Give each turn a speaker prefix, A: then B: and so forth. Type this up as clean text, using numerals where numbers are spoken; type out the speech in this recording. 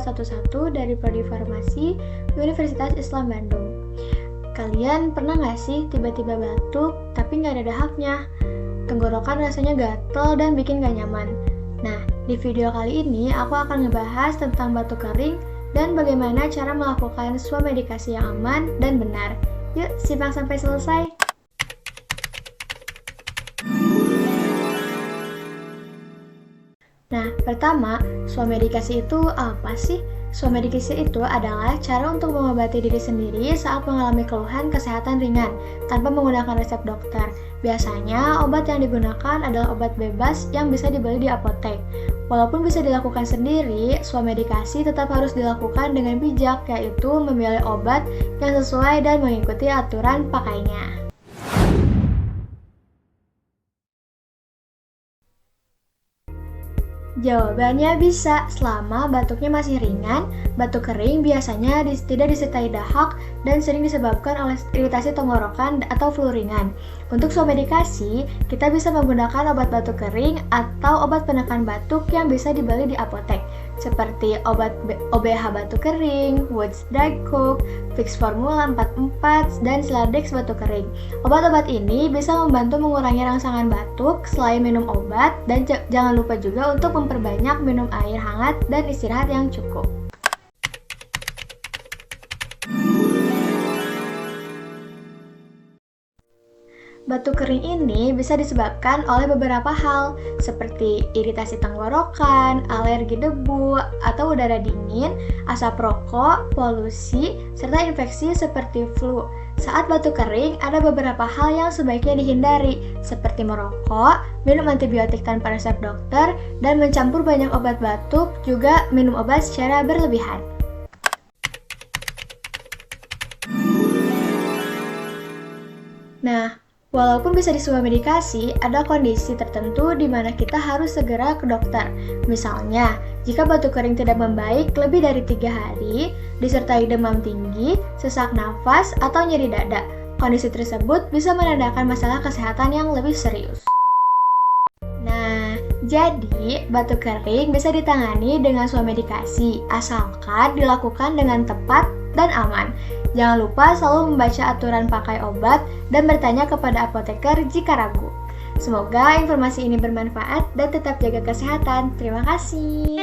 A: 411 dari Prodi Farmasi Universitas Islam Bandung. Kalian pernah nggak sih tiba-tiba batuk tapi nggak ada dahaknya? Tenggorokan rasanya gatel dan bikin nggak nyaman. Nah, di video kali ini aku akan ngebahas tentang batuk kering dan bagaimana cara melakukan swamedikasi yang aman dan benar. Yuk, simak sampai selesai. Nah, pertama, swamedikasi itu apa sih? Swamedikasi itu adalah cara untuk mengobati diri sendiri saat mengalami keluhan kesehatan ringan tanpa menggunakan resep dokter. Biasanya, obat yang digunakan adalah obat bebas yang bisa dibeli di apotek. Walaupun bisa dilakukan sendiri, swamedikasi tetap harus dilakukan dengan bijak, yaitu memilih obat yang sesuai dan mengikuti aturan pakainya. Jawabannya bisa, selama batuknya masih ringan. Batuk kering biasanya tidak disertai dahak dan sering disebabkan oleh iritasi tenggorokan atau flu ringan. Untuk swamedikasi, kita bisa menggunakan obat batuk kering atau obat penekan batuk yang bisa dibeli di apotek, seperti obat OBH batuk kering, Woods Dry Cough, Vicks Formula 44, dan Siladex batuk kering. Obat-obat ini bisa membantu mengurangi rangsangan batuk selain minum obat, dan jangan lupa juga untuk memperbanyak minum air hangat dan istirahat yang cukup. Batuk kering ini bisa disebabkan oleh beberapa hal, seperti iritasi tenggorokan, alergi debu atau udara dingin, asap rokok, polusi, serta infeksi seperti flu. Saat batuk kering, ada beberapa hal yang sebaiknya dihindari, seperti merokok, minum antibiotik tanpa resep dokter, dan mencampur banyak obat batuk, juga minum obat secara berlebihan. Nah, walaupun bisa diswamedikasi, ada kondisi tertentu di mana kita harus segera ke dokter. Misalnya, jika batuk kering tidak membaik lebih dari 3 hari, disertai demam tinggi, sesak nafas, atau nyeri dada, kondisi tersebut bisa menandakan masalah kesehatan yang lebih serius. Nah, jadi batuk kering bisa ditangani dengan swamedikasi, asalkan dilakukan dengan tepat dan aman. Jangan lupa selalu membaca aturan pakai obat dan bertanya kepada apoteker jika ragu. Semoga informasi ini bermanfaat dan tetap jaga kesehatan. Terima kasih.